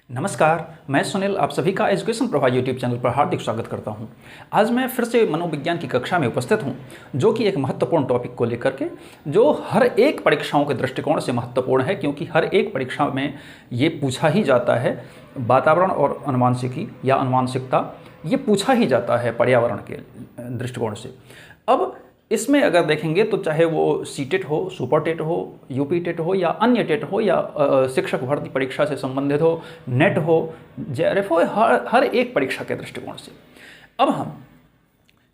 नमस्कार, मैं सुनील आप सभी का एजुकेशन प्रभा यूट्यूब चैनल पर हार्दिक स्वागत करता हूं। आज मैं फिर से मनोविज्ञान की कक्षा में उपस्थित हूं, जो कि एक महत्वपूर्ण टॉपिक को लेकर के जो हर एक परीक्षाओं के दृष्टिकोण से महत्वपूर्ण है, क्योंकि हर एक परीक्षा में ये पूछा ही जाता है। वातावरण और अनुवांशिकी या अनुवांशिकता ये पूछा ही जाता है पर्यावरण के दृष्टिकोण से। अब इसमें अगर देखेंगे तो चाहे वो सीटेट हो, सुपर टेट हो, यूपी टेट हो या अन्य टेट हो या शिक्षक भर्ती परीक्षा से संबंधित हो, नेट हो, जेआरएफ हो, हर एक परीक्षा के दृष्टिकोण से। अब हम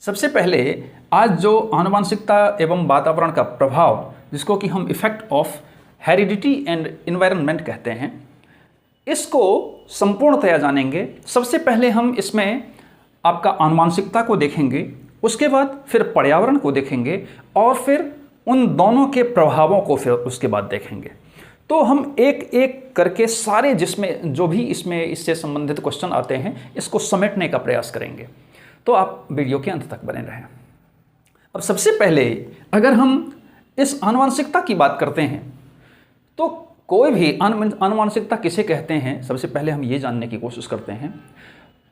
सबसे पहले आज जो आनुवंशिकता एवं वातावरण का प्रभाव, जिसको कि हम effect of heredity and environment कहते हैं, इसको संपूर्णतया जानेंगे। सबसे पहले हम इसमें आपका आनुवंशिकता को देखेंगे, उसके बाद फिर पर्यावरण को देखेंगे और फिर उन दोनों के प्रभावों को फिर उसके बाद देखेंगे। तो हम एक एक करके सारे जिसमें जो भी इसमें इससे संबंधित क्वेश्चन आते हैं इसको समेटने का प्रयास करेंगे। तो आप वीडियो के अंत तक बने रहें। अब सबसे पहले अगर हम इस आनुवंशिकता की बात करते हैं तो कोई भी आनुवंशिकता किसे कहते हैं, सबसे पहले हम ये जानने की कोशिश करते हैं।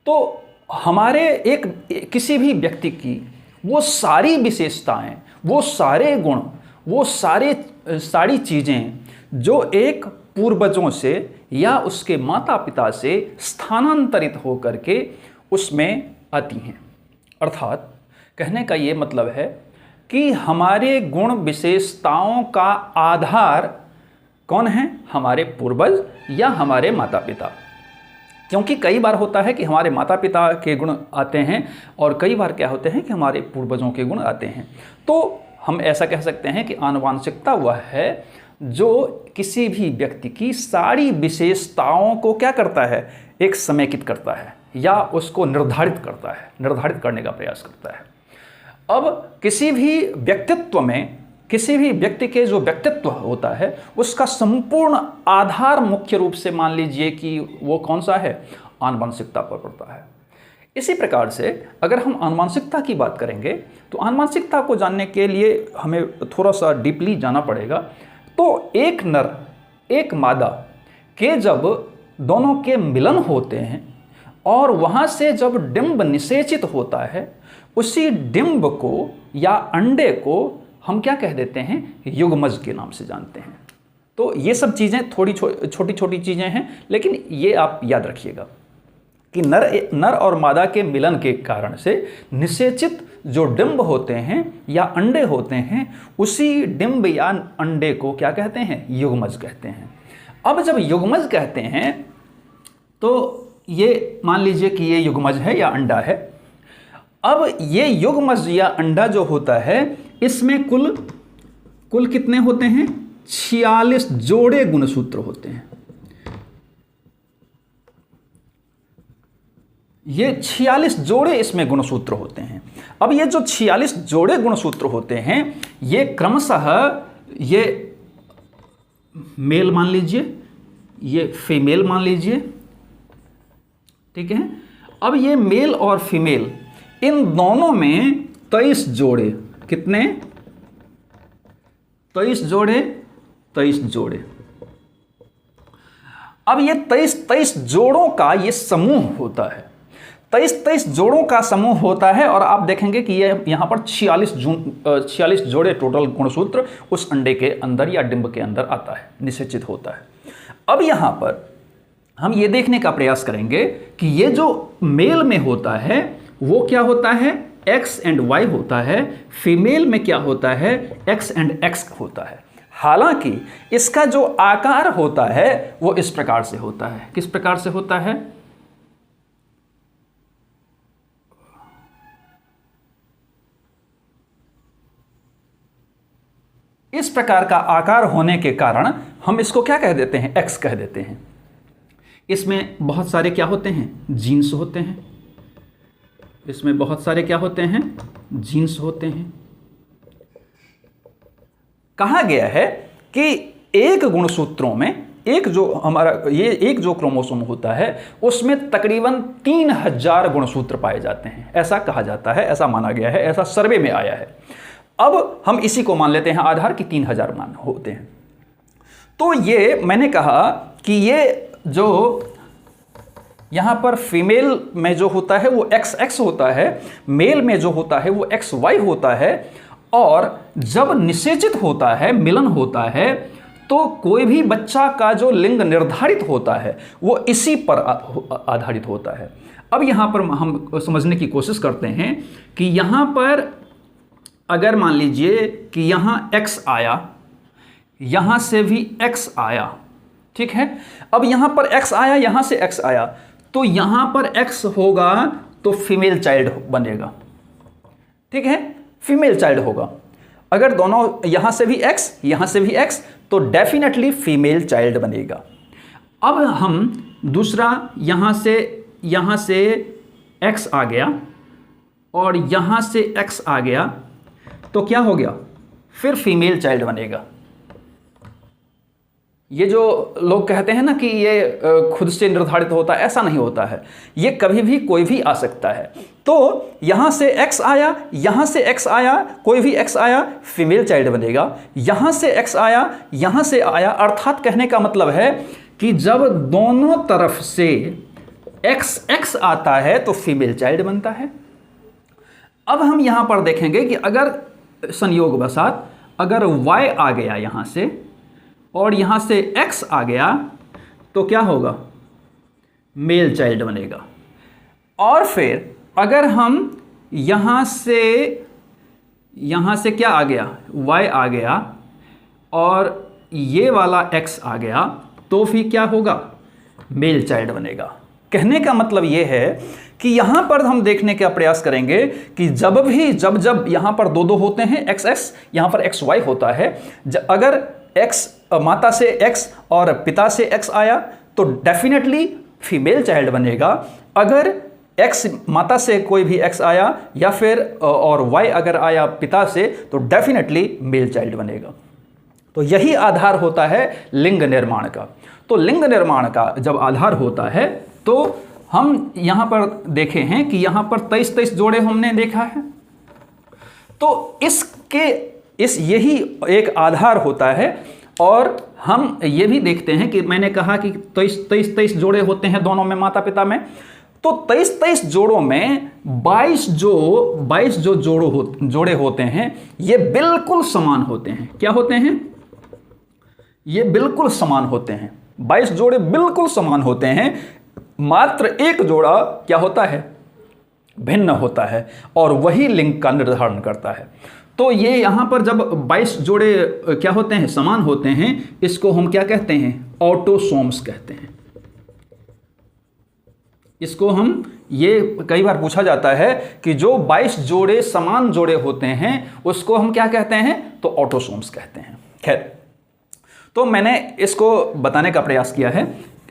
तो हमारे किसी भी व्यक्ति की वो सारी विशेषताएं, वो सारे गुण, वो सारी चीज़ें जो एक पूर्वजों से या उसके माता पिता से स्थानांतरित होकर के उसमें आती हैं। अर्थात कहने का ये मतलब है कि हमारे गुण विशेषताओं का आधार कौन है? हमारे पूर्वज या हमारे माता पिता। क्योंकि कई बार होता है कि हमारे माता पिता के गुण आते हैं और कई बार क्या होते हैं कि हमारे पूर्वजों के गुण आते हैं। तो हम ऐसा कह सकते हैं कि आनुवंशिकता वह है जो किसी भी व्यक्ति की सारी विशेषताओं को क्या करता है, एक समेकित करता है या उसको निर्धारित करता है, निर्धारित करने का प्रयास करता है। अब किसी भी व्यक्तित्व में, किसी भी व्यक्ति के जो व्यक्तित्व होता है उसका संपूर्ण आधार मुख्य रूप से मान लीजिए कि वो कौन सा है, आनुवंशिकता पर पड़ता है। इसी प्रकार से अगर हम आनुवंशिकता की बात करेंगे तो आनुवंशिकता को जानने के लिए हमें थोड़ा सा डीपली जाना पड़ेगा। तो एक नर एक मादा के जब दोनों के मिलन होते हैं और वहाँ से जब डिंब निषेचित होता है, उसी डिंब को या अंडे को हम क्या कह देते हैं, युग्मज के नाम से जानते हैं। तो ये सब चीज़ें थोड़ी छोटी छोटी चीज़ें हैं, लेकिन ये आप याद रखिएगा कि नर और मादा के मिलन के कारण से निषेचित जो डिंब होते हैं या अंडे होते हैं, उसी डिंब या अंडे को क्या कहते हैं, युग्मज कहते हैं। अब जब युग्मज कहते हैं तो ये मान लीजिए कि ये युग्मज है या अंडा है। अब ये युग्मज या अंडा जो होता है इसमें कुल कितने होते हैं, 46 जोड़े गुणसूत्र होते हैं। ये 46 जोड़े इसमें गुणसूत्र होते हैं। अब ये जो 46 जोड़े गुणसूत्र होते हैं ये क्रमशः ये मेल मान लीजिए, ये फीमेल मान लीजिए, ठीक है। अब ये मेल और फीमेल इन दोनों में 23 जोड़े, कितने, 23 जोड़े। अब ये 23 जोड़ों का ये समूह होता है, 23 जोड़ों का समूह होता है। और आप देखेंगे कि ये यहां पर 46 जोड़े टोटल गुणसूत्र उस अंडे के अंदर या डिंब के अंदर आता है, निषेचित होता है। अब यहां पर हम ये देखने का प्रयास करेंगे कि ये जो मेल में होता है वो क्या होता है, एक्स एंड वाई होता है। फीमेल में क्या होता है, एक्स एंड एक्स होता है। हालांकि इसका जो आकार होता है वो इस प्रकार से होता है। किस प्रकार से होता है, इस प्रकार का आकार होने के कारण हम इसको क्या कह देते हैं, एक्स कह देते हैं। इसमें बहुत सारे क्या होते हैं, जीन्स होते हैं। इसमें बहुत सारे क्या होते हैं, जीन्स होते हैं। कहा गया है कि एक गुणसूत्रों में एक जो क्रोमोसोम होता है उसमें तकरीबन 3000 गुणसूत्र पाए जाते हैं, ऐसा कहा जाता है, ऐसा माना गया है, ऐसा सर्वे में आया है। अब हम इसी को मान लेते हैं आधार कि 3000 मान होते हैं। तो ये मैंने कहा कि ये जो यहाँ पर फीमेल में जो होता है वो XX होता है, मेल में जो होता है वो XY होता है। और जब निषेचित होता है, मिलन होता है, तो कोई भी बच्चा का जो लिंग निर्धारित होता है वो इसी पर आधारित होता है। अब यहाँ पर हम समझने की कोशिश करते हैं कि यहाँ पर अगर मान लीजिए कि यहाँ X आया, यहाँ से भी X आया, ठीक है। अब यहाँ पर X आया, यहाँ से X आया, तो यहाँ पर X होगा तो फीमेल चाइल्ड बनेगा, ठीक है, फीमेल चाइल्ड होगा। अगर दोनों यहाँ से भी X, यहाँ से भी X, तो डेफिनेटली फीमेल चाइल्ड बनेगा। अब हम दूसरा यहाँ से X आ गया और यहाँ से X आ गया, तो क्या हो गया, फिर फीमेल चाइल्ड बनेगा। ये जो लोग कहते हैं ना कि ये खुद से निर्धारित होता है, ऐसा नहीं होता है, ये कभी भी कोई भी आ सकता है। तो यहाँ से X आया, यहाँ से X आया, कोई भी X आया, फीमेल चाइल्ड बनेगा। यहाँ से X आया, यहाँ से आया, अर्थात कहने का मतलब है कि जब दोनों तरफ से XX आता है तो फीमेल चाइल्ड बनता है। अब हम यहाँ पर देखेंगे कि अगर संयोगवशात अगर Y आ गया यहाँ से और यहाँ से X आ गया, तो क्या होगा, मेल चाइल्ड बनेगा। और फिर अगर हम यहाँ से क्या आ गया, Y आ गया और ये वाला X आ गया, तो फिर क्या होगा, मेल चाइल्ड बनेगा। कहने का मतलब ये है कि यहाँ पर हम देखने का प्रयास करेंगे कि जब यहाँ पर दो होते हैं, XX, यहाँ पर XY होता है, अगर X माता से X और पिता से X आया तो डेफिनेटली फीमेल चाइल्ड बनेगा। अगर X माता से कोई भी X आया या फिर और Y अगर आया पिता से, तो डेफिनेटली मेल चाइल्ड बनेगा। तो यही आधार होता है लिंग निर्माण का। तो लिंग निर्माण का जब आधार होता है तो हम यहाँ पर देखे हैं कि यहाँ पर 23 जोड़े हमने देखा है। तो यही एक आधार होता है। और हम ये भी देखते हैं कि मैंने कहा कि 23 जोड़े होते हैं दोनों में, माता पिता में। तो 23 जोड़ों में 22 जो जोड़े होते हैं ये बिल्कुल समान होते हैं। क्या होते हैं, ये बिल्कुल समान होते हैं। 22 जोड़े बिल्कुल समान होते हैं, मात्र एक जोड़ा क्या होता है, भिन्न होता है, और वही लिंग का निर्धारण करता है। तो ये यहाँ पर जब 22 जोड़े क्या होते हैं, समान होते हैं, इसको हम क्या कहते हैं, ऑटोसोम्स कहते हैं। इसको हम, ये कई बार पूछा जाता है कि जो 22 जोड़े समान जोड़े होते हैं उसको हम क्या कहते हैं, तो ऑटोसोम्स कहते हैं। खैर, तो मैंने इसको बताने का प्रयास किया है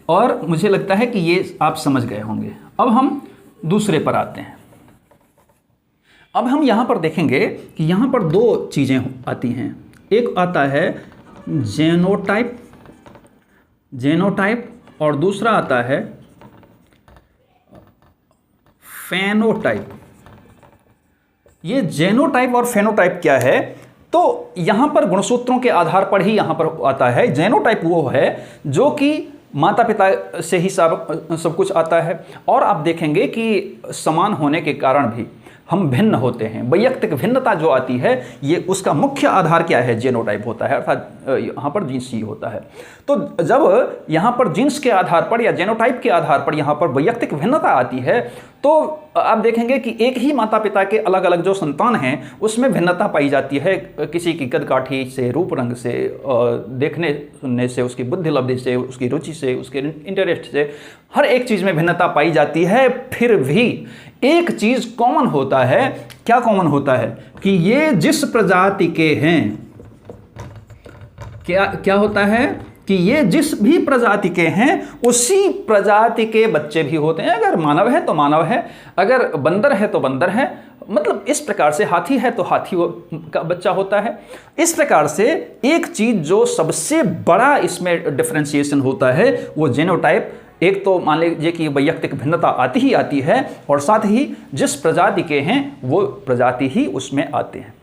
और मुझे लगता है कि ये आप समझ गए होंगे। अब हम दूसरे पर आते हैं। अब हम यहाँ पर देखेंगे कि यहाँ पर दो चीज़ें आती हैं। एक आता है जेनोटाइप और दूसरा आता है फेनोटाइप। ये जेनोटाइप और फेनोटाइप क्या है, तो यहाँ पर गुणसूत्रों के आधार पर ही यहाँ पर आता है। जेनोटाइप वो है जो कि माता पिता से ही सब कुछ आता है, और आप देखेंगे कि समान होने के कारण भी हम भिन्न होते हैं। वैयक्तिक भिन्नता जो आती है, ये उसका मुख्य आधार क्या है, जेनोटाइप होता है, अर्थात यहाँ पर जीन्स ही होता है। तो जब यहाँ पर जीन्स के आधार पर या जेनोटाइप के आधार पर यहाँ पर वैयक्तिक भिन्नता आती है, तो आप देखेंगे कि एक ही माता पिता के अलग अलग जो संतान हैं उसमें भिन्नता पाई जाती है। किसी की कदकाठी से, रूप रंग से, देखने सुनने से, उसकी बुद्धि लब्धि से, उसकी रुचि से, उसके इंटरेस्ट से, हर एक चीज़ में भिन्नता पाई जाती है। फिर भी एक चीज़ कॉमन होता है। क्या कॉमन होता है, कि ये जिस प्रजाति के हैं, क्या होता है कि ये जिस भी प्रजाति के हैं उसी प्रजाति के बच्चे भी होते हैं। अगर मानव है तो मानव है, अगर बंदर है तो बंदर है, मतलब इस प्रकार से हाथी है तो हाथी का बच्चा होता है। इस प्रकार से एक चीज़ जो सबसे बड़ा इसमें डिफरेंशिएशन होता है वो जेनोटाइप। एक तो मान लीजिए कि वैयक्तिक भिन्नता आती ही आती है, और साथ ही जिस प्रजाति के हैं वो प्रजाति ही उसमें आते हैं।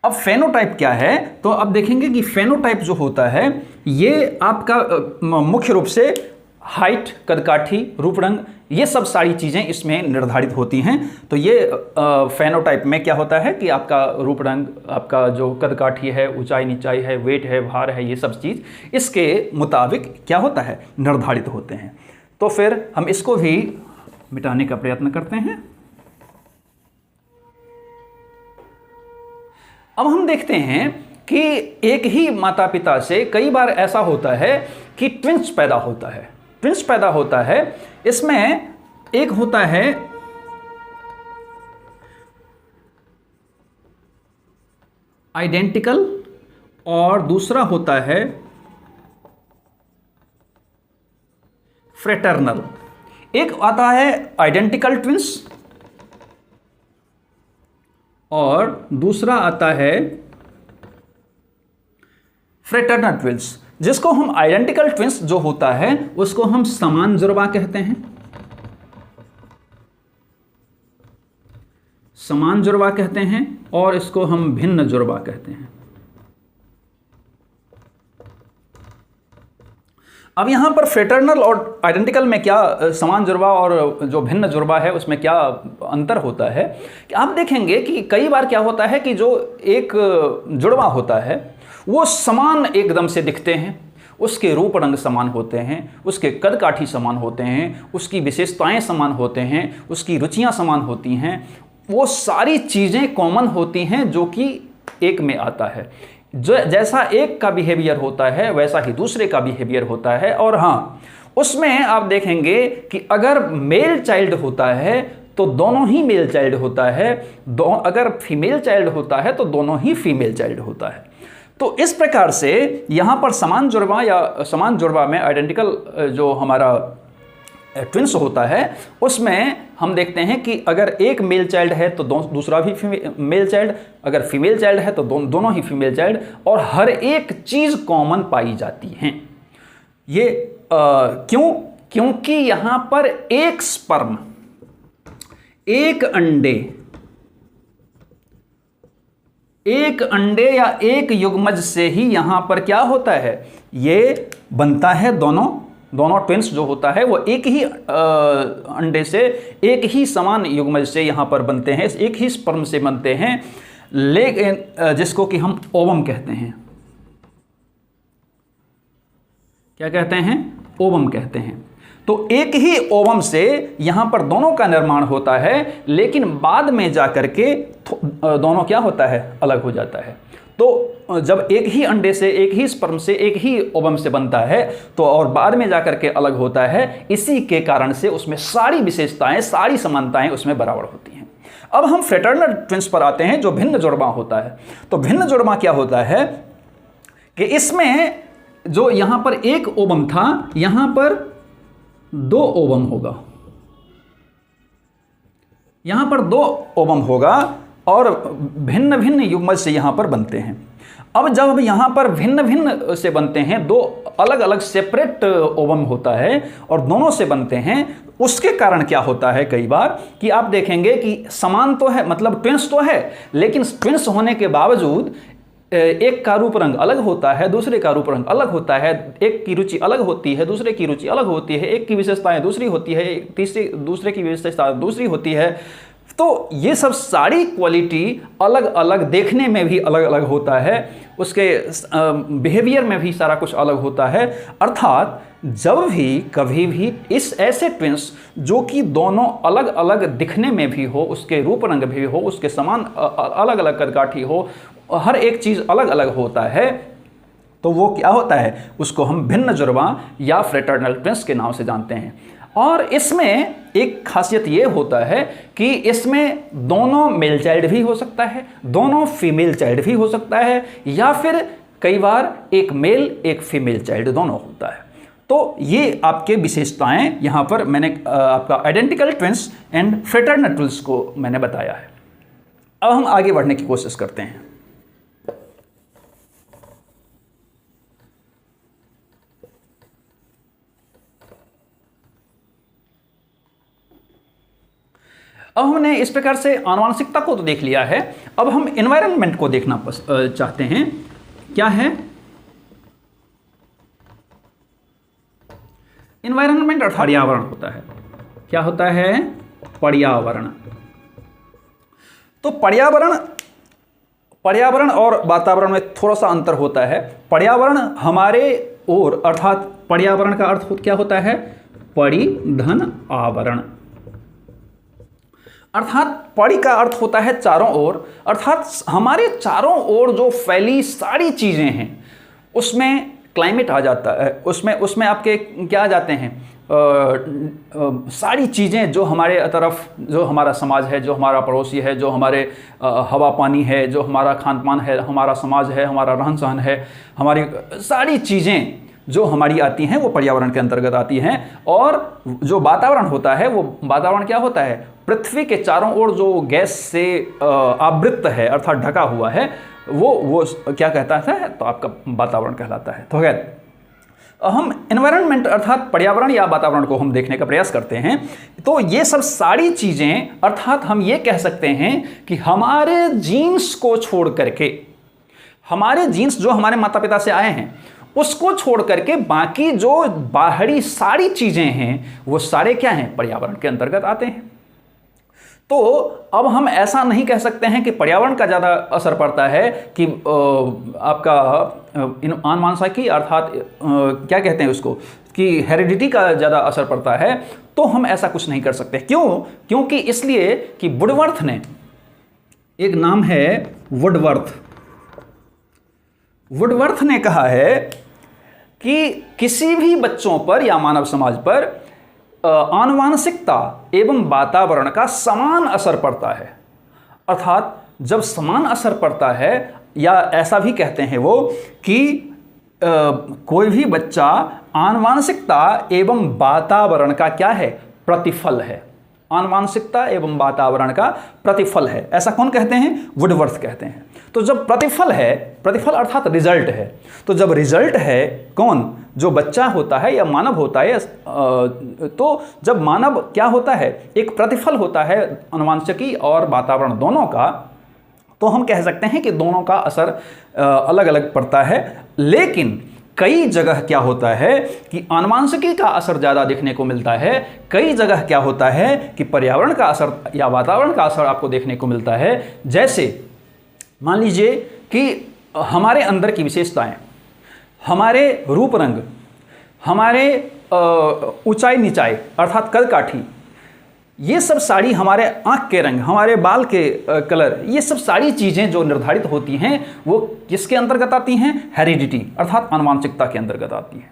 अब फेनोटाइप क्या है, तो अब देखेंगे कि फेनोटाइप जो होता है ये आपका मुख्य रूप से हाइट, कदकाठी, रूप रंग, ये सब सारी चीज़ें इसमें निर्धारित होती हैं। तो ये फेनोटाइप में क्या होता है कि आपका रूप रंग, आपका जो कदकाठी है, ऊंचाई नीचाई है, वेट है, भार है, ये सब चीज़ इसके मुताबिक क्या होता है, निर्धारित होते हैं। तो फिर हम इसको भी मिटाने का प्रयत्न करते हैं। अब हम देखते हैं कि एक ही माता पिता से कई बार ऐसा होता है कि ट्विंस पैदा होता है। ट्विंस पैदा होता है, इसमें एक होता है आइडेंटिकल और दूसरा होता है फ्रेटर्नल। एक आता है आइडेंटिकल ट्विंस और दूसरा आता है फ्रेटर्नल ट्विंस। जिसको हम आइडेंटिकल ट्विंस जो होता है उसको हम समान जुड़वा कहते हैं, समान जुड़वा कहते हैं, और इसको हम भिन्न जुड़वा कहते हैं। अब यहां पर फ्रेटर्नल और आइडेंटिकल में क्या, समान जुड़वा और जो भिन्न जुड़वा है उसमें क्या अंतर होता है कि आप देखेंगे कि कई बार क्या होता है कि जो एक जुड़वा होता है वो समान एकदम से दिखते हैं, उसके रूप रंग समान होते हैं, उसके कद काठी समान होते हैं, उसकी विशेषताएं समान होते हैं, उसकी रुचियां समान होती हैं, वो सारी चीज़ें कॉमन होती हैं जो कि एक में आता है। जो जैसा एक का बिहेवियर होता है वैसा ही दूसरे का बिहेवियर होता है। और हाँ, उसमें आप देखेंगे कि अगर मेल चाइल्ड होता है तो दोनों ही मेल चाइल्ड होता है, अगर फीमेल चाइल्ड होता है तो दोनों ही फीमेल चाइल्ड होता है। तो इस प्रकार से यहाँ पर समान जुड़वा या समान जुड़वा में आइडेंटिकल जो हमारा ट्विंस होता है उसमें हम देखते हैं कि अगर एक मेल चाइल्ड है तो दूसरा भी मेल चाइल्ड, अगर फीमेल चाइल्ड है तो दोनों ही फीमेल चाइल्ड, और हर एक चीज़ कॉमन पाई जाती हैं। ये क्यों? क्योंकि यहाँ पर एक स्पर्म, एक अंडे या एक युग्मज से ही यहां पर क्या होता है, ये बनता है। दोनों ट्विंस जो होता है वो एक ही अंडे से, एक ही समान युग्मज से यहां पर बनते हैं, एक ही स्पर्म से बनते हैं, लेकिन जिसको कि हम ओवम कहते हैं। क्या कहते हैं? ओवम कहते हैं। तो एक ही ओवम से यहां पर दोनों का निर्माण होता है, लेकिन बाद में जाकर के दोनों क्या होता है, अलग हो जाता है। तो जब एक ही अंडे से, एक ही स्पर्म से, एक ही ओवम से बनता है तो और बाद में जाकर के अलग होता है, इसी के कारण से उसमें सारी विशेषताएं, सारी समानताएं उसमें बराबर होती हैं। अब हम फ्रेटर्नल ट्विंस पर आते हैं जो भिन्न जुड़वा होता है। तो भिन्न जुड़वा क्या होता है कि इसमें जो यहां पर एक ओवम था, यहां पर 2 ओवम होगा, यहां पर 2 ओवम होगा और भिन्न भिन्न युग्मज से यहां पर बनते हैं। अब जब यहां पर भिन्न भिन्न से बनते हैं, 2 अलग अलग सेपरेट ओवम होता है और दोनों से बनते हैं, उसके कारण क्या होता है कई बार कि आप देखेंगे कि समान तो है, मतलब ट्विंस तो है, लेकिन ट्विंस होने के बावजूद एक का रूप रंग अलग होता है, दूसरे का रूप रंग अलग होता है, एक की रुचि अलग होती है, दूसरे की रुचि अलग होती है, एक की विशेषताएं दूसरी होती है, दूसरे की विशेषता दूसरी होती है। तो ये सब सारी क्वालिटी अलग अलग, देखने में भी अलग अलग होता है, उसके बिहेवियर में भी सारा कुछ अलग होता है। अर्थात जब भी कभी भी इस ऐसे ट्विंस जो कि दोनों अलग अलग दिखने में भी हो, उसके रूप रंग भी हो, उसके समान अलग अलग कदकाठी हो, हर एक चीज़ अलग अलग होता है, तो वो क्या होता है, उसको हम भिन्न जुड़वा या फ्रेटर्नल ट्विंस के नाम से जानते हैं। और इसमें एक खासियत ये होता है कि इसमें दोनों मेल चाइल्ड भी हो सकता है, दोनों फीमेल चाइल्ड भी हो सकता है, या फिर कई बार एक मेल एक फीमेल चाइल्ड दोनों होता है। तो ये आपके विशेषताएं यहाँ पर मैंने आपका identical twins and fraternal twins को मैंने बताया है। अब हम आगे बढ़ने की कोशिश करते हैं। अब हमने इस प्रकार से आनुवंशिकता को तो देख लिया है, अब हम एनवायरनमेंट को देखना चाहते हैं। क्या है एनवायरनमेंट अर्थात पर्यावरण होता है। क्या होता है? पर्यावरण। तो पर्यावरण और वातावरण में थोड़ा सा अंतर होता है। पर्यावरण हमारे ओर, अर्थात पर्यावरण का अर्थ क्या होता है? परिधन आवरण, अर्थात परि का अर्थ होता है चारों ओर, अर्थात हमारे चारों ओर जो फैली सारी चीजें हैं उसमें क्लाइमेट आ जाता है, उसमें आपके क्या आ जाते हैं? सारी चीज़ें जो हमारे तरफ, जो हमारा समाज है, जो हमारा पड़ोसी है, जो हमारे हवा पानी है, जो हमारा खान पान है, हमारा समाज है, हमारा रहन सहन है, हमारी सारी चीज़ें जो हमारी आती हैं वो पर्यावरण के अंतर्गत आती हैं। और जो वातावरण होता है, वो वातावरण क्या होता है? पृथ्वी के चारों ओर जो गैस से आवृत है, अर्थात ढका हुआ है, वो क्या कहता है? तो आपका वातावरण कहलाता है। तो खैर, हम एनवायरनमेंट अर्थात पर्यावरण या वातावरण को हम देखने का प्रयास करते हैं। तो ये सब सारी चीज़ें, अर्थात हम ये कह सकते हैं कि हमारे जीन्स को छोड़ करके, हमारे जीन्स जो हमारे माता पिता से आए हैं उसको छोड़ करके बाकी जो बाहरी सारी चीज़ें हैं वो सारे क्या हैं? पर्यावरण के अंतर्गत आते हैं। तो अब हम ऐसा नहीं कह सकते हैं कि पर्यावरण का ज़्यादा असर पड़ता है कि आपका आनुवंशिकी अर्थात क्या कहते हैं उसको, कि हेरिडिटी का ज़्यादा असर पड़ता है। तो हम ऐसा कुछ नहीं कर सकते। क्यों? क्योंकि इसलिए कि वुडवर्थ ने, एक नाम है वुडवर्थ ने कहा है कि किसी भी बच्चों पर या मानव समाज पर आनुवांशिकता एवं वातावरण का समान असर पड़ता है। अर्थात जब समान असर पड़ता है, या ऐसा भी कहते हैं वो कि कोई भी बच्चा आनुवांशिकता एवं वातावरण का क्या है? प्रतिफल है। आनुवांशिकता एवं वातावरण का प्रतिफल है। ऐसा कौन कहते हैं? वुडवर्थ कहते हैं। तो जब प्रतिफल है, प्रतिफल अर्थात रिजल्ट है, तो जब रिजल्ट है, कौन? जो बच्चा होता है या मानव होता है, तो जब मानव क्या होता है? एक प्रतिफल होता है आनुवंशिकी और वातावरण दोनों का, तो हम कह सकते हैं कि दोनों का असर अलग अलग पड़ता है। लेकिन कई जगह क्या होता है कि आनुवंशिकी का असर ज़्यादा देखने को मिलता है, कई जगह क्या होता है कि पर्यावरण का असर या वातावरण का असर आपको देखने को मिलता है। जैसे मान लीजिए कि हमारे अंदर की विशेषताएं, हमारे रूप रंग, हमारे ऊंचाई नीचाई अर्थात कद काठी, ये सब सारी, हमारे आँख के रंग, हमारे बाल के कलर, ये सब सारी चीज़ें जो निर्धारित होती हैं वो किसके अंतर्गत आती हैं? हेरिडिटी अर्थात आनुवंशिकता के अंतर्गत आती हैं।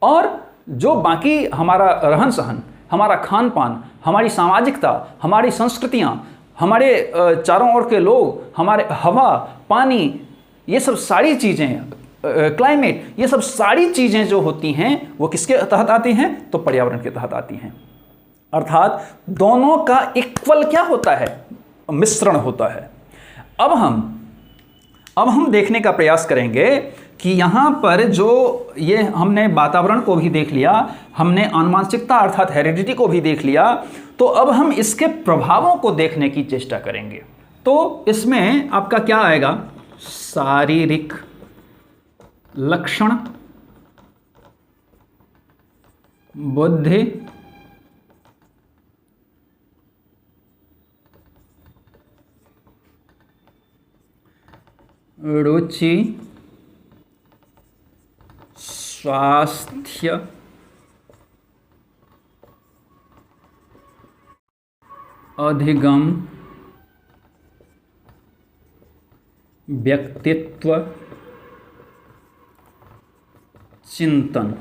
और जो बाकी हमारा रहन सहन, हमारा खान पान, हमारी सामाजिकता, हमारी संस्कृतियाँ, हमारे चारों ओर के लोग, हमारे हवा पानी, ये सब सारी चीज़ें, क्लाइमेट, ये सब सारी चीज़ें जो होती हैं वो किसके तहत आती हैं? तो पर्यावरण के तहत आती हैं। अर्थात दोनों का इक्वल क्या होता है? मिश्रण होता है। अब हम देखने का प्रयास करेंगे कि यहाँ पर जो ये हमने वातावरण को भी देख लिया, हमने आनुवंशिकता अर्थात हेरिडिटी को भी देख लिया, तो अब हम इसके प्रभावों को देखने की चेष्टा करेंगे। तो इसमें आपका क्या आएगा? शारीरिक लक्षण, बुद्धि, रुचि, स्वास्थ्य, अधिगम, व्यक्तित्व, चिंतन।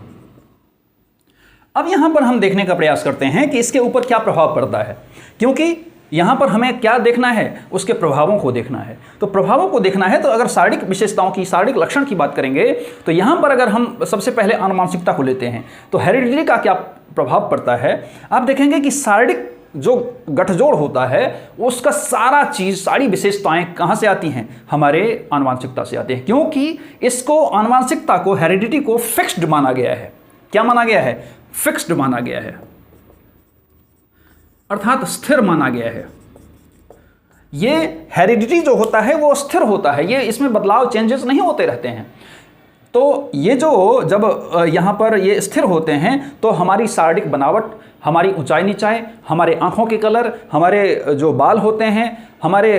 अब यहां पर हम देखने का प्रयास करते हैं कि इसके ऊपर क्या प्रभाव पड़ता है, क्योंकि यहाँ पर हमें क्या देखना है? उसके प्रभावों को देखना है। तो प्रभावों को देखना है तो अगर शारीरिक विशेषताओं की, शारीरिक लक्षण की बात करेंगे तो यहाँ पर अगर हम सबसे पहले आनुवंशिकता को लेते हैं तो हेरिडिटी का क्या प्रभाव पड़ता है? आप देखेंगे कि शारीरिक जो गठजोड़ होता है उसका सारा चीज़, सारी विशेषताएं कहाँ से आती हैं? हमारे आनुवंशिकता से आती हैं, क्योंकि इसको, आनुवंशिकता को, हेरिडिटी को फिक्स्ड माना गया है। क्या माना गया है? फिक्स्ड माना गया है, अर्थात स्थिर माना गया है। ये हेरिडिटी जो होता है वो स्थिर होता है, ये इसमें बदलाव, चेंजेस नहीं होते रहते हैं। तो ये जो जब यहाँ पर ये स्थिर होते हैं तो हमारी शारीरिक बनावट, हमारी ऊंचाई नीचाई, हमारे आँखों के कलर, हमारे जो बाल होते हैं, हमारे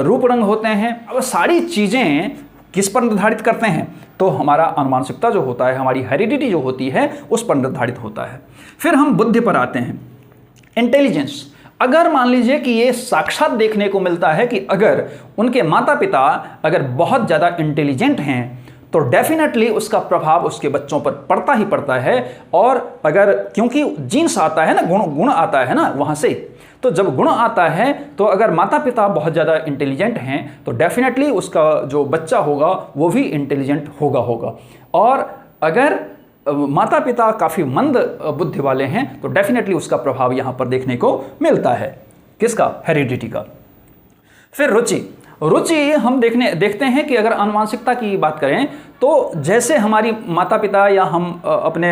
रूप रंग होते हैं, अब सारी चीज़ें किस पर निर्धारित करते हैं? तो हमारा आनुवांशिकता जो होता है, हमारी हेरिडिटी जो होती है, उस पर निर्धारित होता है। फिर हम बुद्धि पर आते हैं, इंटेलिजेंस। अगर मान लीजिए कि ये साक्षात देखने को मिलता है कि अगर उनके माता पिता अगर बहुत ज़्यादा इंटेलिजेंट हैं तो डेफिनेटली उसका प्रभाव उसके बच्चों पर पड़ता ही पड़ता है। और अगर क्योंकि जीन्स आता है ना, गुण आता है ना वहाँ से, तो जब गुण आता है तो अगर माता पिता बहुत ज़्यादा इंटेलिजेंट हैं तो डेफिनेटली उसका जो बच्चा होगा वो भी इंटेलिजेंट होगा। और अगर माता पिता काफ़ी मंद बुद्धि वाले हैं तो डेफिनेटली उसका प्रभाव यहाँ पर देखने को मिलता है। किसका? हेरिडिटी का। फिर रुचि हम देखते हैं कि अगर आनुवांशिकता की बात करें तो जैसे हमारी माता पिता या हम अपने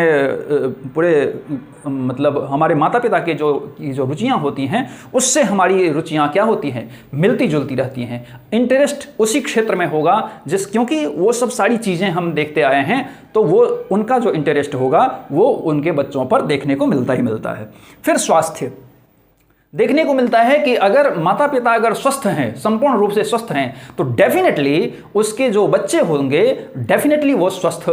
पूरे मतलब हमारे माता पिता के जो रुचियां होती हैं उससे हमारी रुचियां क्या होती हैं? मिलती जुलती रहती हैं। इंटरेस्ट उसी क्षेत्र में होगा क्योंकि वो सब सारी चीज़ें हम देखते आए हैं, तो वो उनका जो इंटरेस्ट होगा वो उनके बच्चों पर देखने को मिलता ही मिलता है। फिर स्वास्थ्य देखने को मिलता है कि अगर माता पिता अगर स्वस्थ हैं, संपूर्ण रूप से स्वस्थ हैं, तो डेफिनेटली उसके जो बच्चे होंगे डेफिनेटली वो स्वस्थ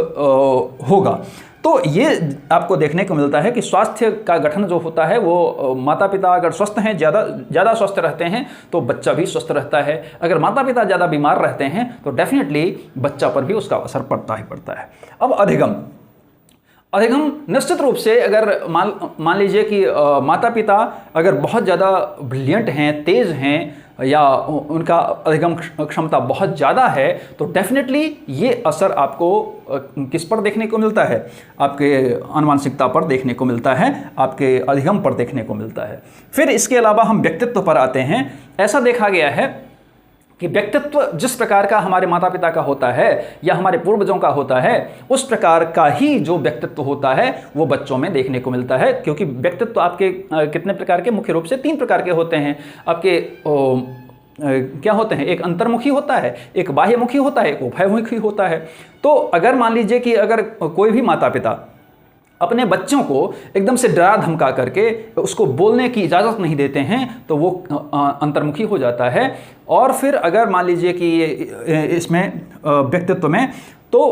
होगा। तो ये आपको देखने को मिलता है कि स्वास्थ्य का गठन जो होता है वो माता पिता अगर स्वस्थ हैं, ज़्यादा स्वस्थ रहते हैं तो बच्चा भी स्वस्थ रहता है। अगर माता पिता ज़्यादा बीमार रहते हैं तो डेफिनेटली बच्चा पर भी उसका असर पड़ता ही पड़ता है। अब अधिगम निश्चित रूप से अगर मान लीजिए कि माता पिता अगर बहुत ज़्यादा ब्रिलियंट हैं, तेज़ हैं या उनका अधिगम क्षमता बहुत ज़्यादा है तो डेफिनेटली ये असर आपको किस पर देखने को मिलता है? आपके आनुवांशिकता पर देखने को मिलता है, आपके अधिगम पर देखने को मिलता है। फिर इसके अलावा हम व्यक्तित्व पर आते हैं। ऐसा देखा गया है कि व्यक्तित्व जिस प्रकार का हमारे माता पिता का होता है या हमारे पूर्वजों का होता है उस प्रकार का ही जो व्यक्तित्व होता है वो बच्चों में देखने को मिलता है। क्योंकि व्यक्तित्व आपके कितने प्रकार के? मुख्य रूप से 3 प्रकार के होते हैं। आपके क्या होते हैं? एक अंतर्मुखी होता है, एक बाह्यमुखी होता है, एक उभयमुखी होता है। तो अगर मान लीजिए कि अगर कोई भी माता पिता अपने बच्चों को एकदम से डरा धमका करके उसको बोलने की इजाज़त नहीं देते हैं तो वो अंतर्मुखी हो जाता है। और फिर अगर मान लीजिए कि इसमें व्यक्तित्व में तो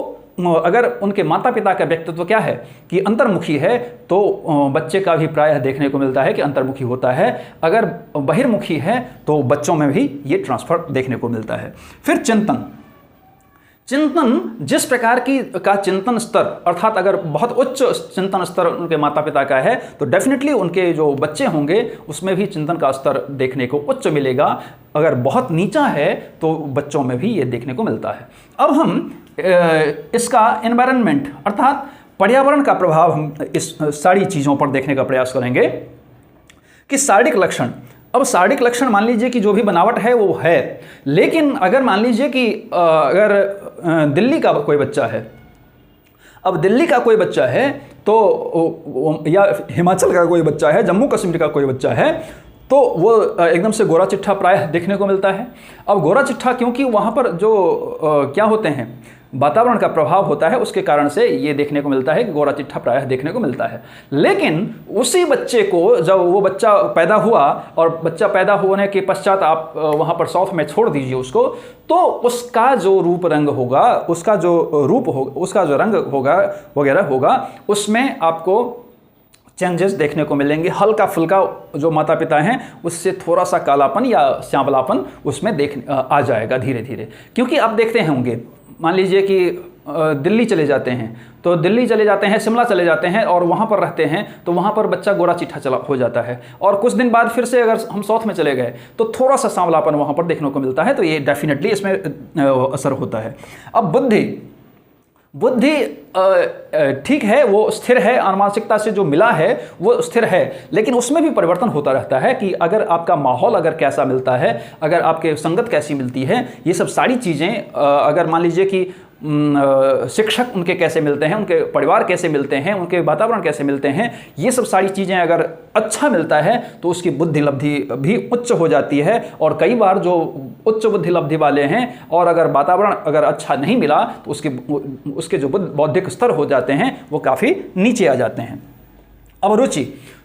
अगर उनके माता पिता का व्यक्तित्व क्या है कि अंतर्मुखी है तो बच्चे का भी प्रायः देखने को मिलता है कि अंतर्मुखी होता है। अगर बहिर्मुखी है तो बच्चों में भी ये ट्रांसफर देखने को मिलता है। फिर चिंतन जिस प्रकार का चिंतन स्तर, अर्थात अगर बहुत उच्च चिंतन स्तर उनके माता पिता का है तो डेफिनेटली उनके जो बच्चे होंगे उसमें भी चिंतन का स्तर देखने को उच्च मिलेगा। अगर बहुत नीचा है तो बच्चों में भी ये देखने को मिलता है। अब हम इसका एनवायरनमेंट अर्थात पर्यावरण का प्रभाव हम इस सारी चीज़ों पर देखने का प्रयास करेंगे कि शारीरिक लक्षण। अब शारीरिक लक्षण मान लीजिए कि जो भी बनावट है वो है, लेकिन अगर मान लीजिए कि अगर दिल्ली का कोई बच्चा है, अब दिल्ली का कोई बच्चा है तो या हिमाचल का कोई बच्चा है, जम्मू कश्मीर का कोई बच्चा है तो वो एकदम से गोरा चिट्ठा प्रायः देखने को मिलता है। अब गोरा चिट्ठा क्योंकि वहाँ पर जो क्या होते हैं वातावरण का प्रभाव होता है उसके कारण से ये देखने को मिलता है कि गोरा चिट्ठा प्रायः देखने को मिलता है। लेकिन उसी बच्चे को जब वो बच्चा पैदा हुआ और बच्चा पैदा होने के पश्चात आप वहाँ पर साउथ में छोड़ दीजिए उसको, तो उसका जो रूप रंग होगा, उसका जो रूप होगा, उसका जो रंग होगा वगैरह होगा, उसमें आपको चेंजेस देखने को मिलेंगे। हल्का फुल्का जो माता पिता हैं उससे थोड़ा सा कालापन या श्यामलापन उसमें आ जाएगा धीरे धीरे। क्योंकि आप देखते होंगे, मान लीजिए कि दिल्ली चले जाते हैं तो दिल्ली चले जाते हैं, शिमला चले जाते हैं और वहाँ पर रहते हैं तो वहाँ पर बच्चा गोरा चिट्ठा हो जाता है। और कुछ दिन बाद फिर से अगर हम साउथ में चले गए तो थोड़ा सा सांवलापन वहाँ पर देखने को मिलता है। तो ये डेफिनेटली इसमें असर होता है। अब बुद्धि ठीक है, वो स्थिर है, आनुवांशिकता से जो मिला है वो स्थिर है, लेकिन उसमें भी परिवर्तन होता रहता है कि अगर आपका माहौल अगर कैसा मिलता है, अगर आपके संगत कैसी मिलती है, ये सब सारी चीज़ें अगर मान लीजिए कि शिक्षक उनके कैसे मिलते हैं, उनके परिवार कैसे मिलते हैं, उनके वातावरण कैसे मिलते हैं, ये सब सारी चीज़ें अगर अच्छा मिलता है तो उसकी बुद्धि लब्धि भी उच्च हो जाती है। और कई बार जो उच्च बुद्धि लब्धि वाले हैं, और अगर वातावरण अगर अच्छा नहीं मिला तो उसके जो बौद्धिक स्तर हो जाते हैं वो काफ़ी नीचे आ जाते हैं। अब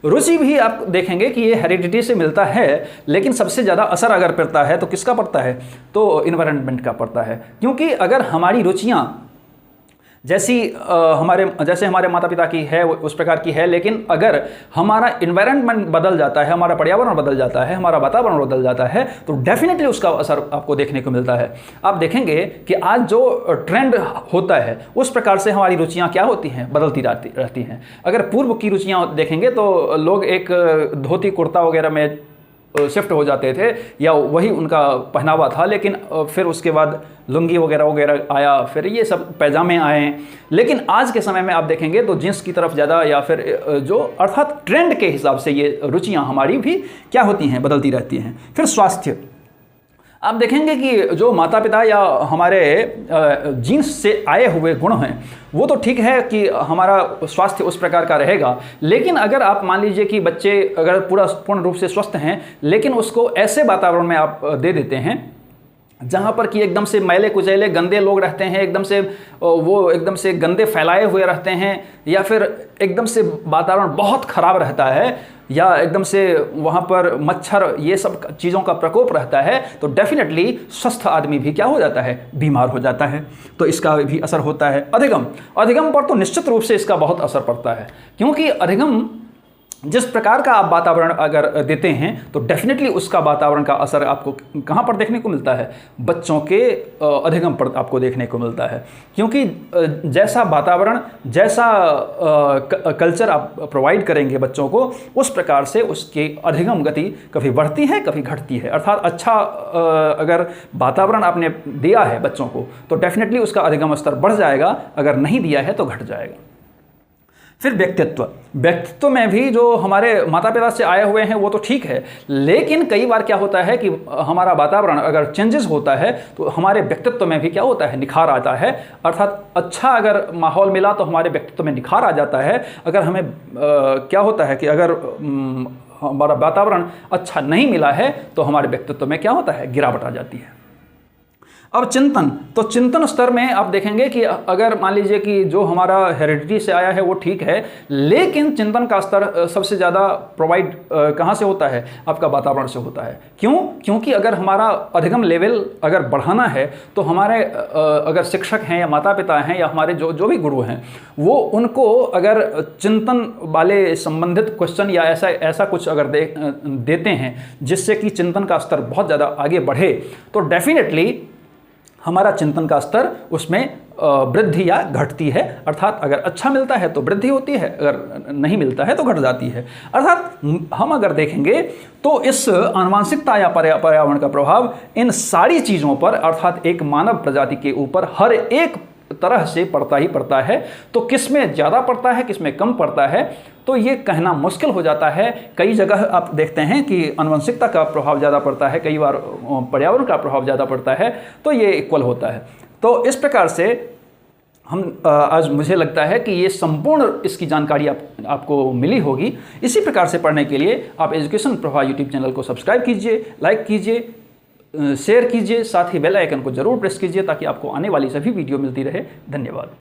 रुचि भी आप देखेंगे कि ये हेरिडिटी से मिलता है, लेकिन सबसे ज़्यादा असर अगर पड़ता है तो किसका पड़ता है, तो इन्वायरमेंट का पड़ता है। क्योंकि अगर हमारी रुचियाँ जैसे हमारे माता पिता की है उस प्रकार की है, लेकिन अगर हमारा इन्वायरमेंट बदल जाता है, हमारा पर्यावरण बदल जाता है, हमारा वातावरण बदल जाता है, तो डेफिनेटली उसका असर आपको देखने को मिलता है। आप देखेंगे कि आज जो ट्रेंड होता है उस प्रकार से हमारी रुचियाँ क्या होती हैं, बदलती रहती हैं। अगर पूर्व की रुचियाँ देखेंगे तो लोग एक धोती कुर्ता वगैरह में शिफ्ट हो जाते थे, या वही उनका पहनावा था, लेकिन फिर उसके बाद लुंगी वगैरह आया, फिर ये सब पैजामे आए। लेकिन आज के समय में आप देखेंगे तो जींस की तरफ ज़्यादा, या फिर जो अर्थात ट्रेंड के हिसाब से ये रुचियाँ हमारी भी क्या होती हैं, बदलती रहती हैं। फिर स्वास्थ्य, आप देखेंगे कि जो माता पिता या हमारे जीन्स से आए हुए गुण हैं वो तो ठीक है कि हमारा स्वास्थ्य उस प्रकार का रहेगा, लेकिन अगर आप मान लीजिए कि बच्चे अगर पूर्ण रूप से स्वस्थ हैं, लेकिन उसको ऐसे वातावरण में आप दे देते हैं जहाँ पर कि एकदम से मैले कुचैले गंदे लोग रहते हैं, एकदम से गंदे फैलाए हुए रहते हैं, या फिर एकदम से वातावरण बहुत ख़राब रहता है, या एकदम से वहाँ पर मच्छर ये सब चीज़ों का प्रकोप रहता है, तो डेफिनेटली स्वस्थ आदमी भी क्या हो जाता है, बीमार हो जाता है। तो इसका भी असर होता है। अधिगम पर तो निश्चित रूप से इसका बहुत असर पड़ता है, क्योंकि अधिगम जिस प्रकार का आप वातावरण अगर देते हैं तो डेफिनेटली उसका वातावरण का असर आपको कहाँ पर देखने को मिलता है, बच्चों के अधिगम पर आपको देखने को मिलता है। क्योंकि जैसा वातावरण, जैसा कल्चर आप प्रोवाइड करेंगे बच्चों को, उस प्रकार से उसकी अधिगम गति कभी बढ़ती है कभी घटती है। अर्थात अच्छा अगर वातावरण आपने दिया है बच्चों को तो डेफिनेटली उसका अधिगम स्तर बढ़ जाएगा, अगर नहीं दिया है तो घट जाएगा। फिर व्यक्तित्व में भी जो हमारे माता पिता से आए हुए हैं वो तो ठीक है, लेकिन कई बार क्या होता है कि हमारा वातावरण अगर चेंजेस होता है तो हमारे व्यक्तित्व में भी क्या होता है, निखार आता है। अर्थात अच्छा अगर माहौल मिला तो हमारे व्यक्तित्व में निखार आ जाता है। अगर हमें क्या होता है कि अगर हमारा वातावरण अच्छा नहीं मिला है तो हमारे व्यक्तित्व में क्या होता है, गिरावट आ जाती है। अब चिंतन स्तर में आप देखेंगे कि अगर मान लीजिए कि जो हमारा हेरिडिटी से आया है वो ठीक है, लेकिन चिंतन का स्तर सबसे ज़्यादा प्रोवाइड कहाँ से होता है, आपका वातावरण से होता है। क्योंकि अगर हमारा अधिगम लेवल अगर बढ़ाना है तो हमारे अगर शिक्षक हैं या माता पिता हैं या हमारे जो भी गुरु हैं, वो उनको अगर चिंतन वाले संबंधित क्वेश्चन या ऐसा कुछ अगर देते हैं जिससे कि चिंतन का स्तर बहुत ज़्यादा आगे बढ़े, तो डेफिनेटली हमारा चिंतन का स्तर उसमें वृद्धि या घटती है। अर्थात अगर अच्छा मिलता है तो वृद्धि होती है, अगर नहीं मिलता है तो घट जाती है। अर्थात हम अगर देखेंगे तो इस आनुवांशिकता या पर्यावरण का प्रभाव इन सारी चीज़ों पर, अर्थात एक मानव प्रजाति के ऊपर हर एक तरह से पड़ता ही पड़ता है। तो किस में ज़्यादा पड़ता है, किस में कम पड़ता है, तो ये कहना मुश्किल हो जाता है। कई जगह आप देखते हैं कि आनुवंशिकता का प्रभाव ज़्यादा पड़ता है, कई बार पर्यावरण का प्रभाव ज़्यादा पड़ता है, तो ये इक्वल होता है। तो इस प्रकार से हम आज मुझे लगता है कि ये संपूर्ण इसकी जानकारी आपको मिली होगी। इसी प्रकार से पढ़ने के लिए आप एजुकेशन प्रभा यूट्यूब चैनल को सब्सक्राइब कीजिए, लाइक कीजिए, शेयर कीजिए, साथ ही बेल आइकन को जरूर प्रेस कीजिए ताकि आपको आने वाली सभी वीडियो मिलती रहे। धन्यवाद।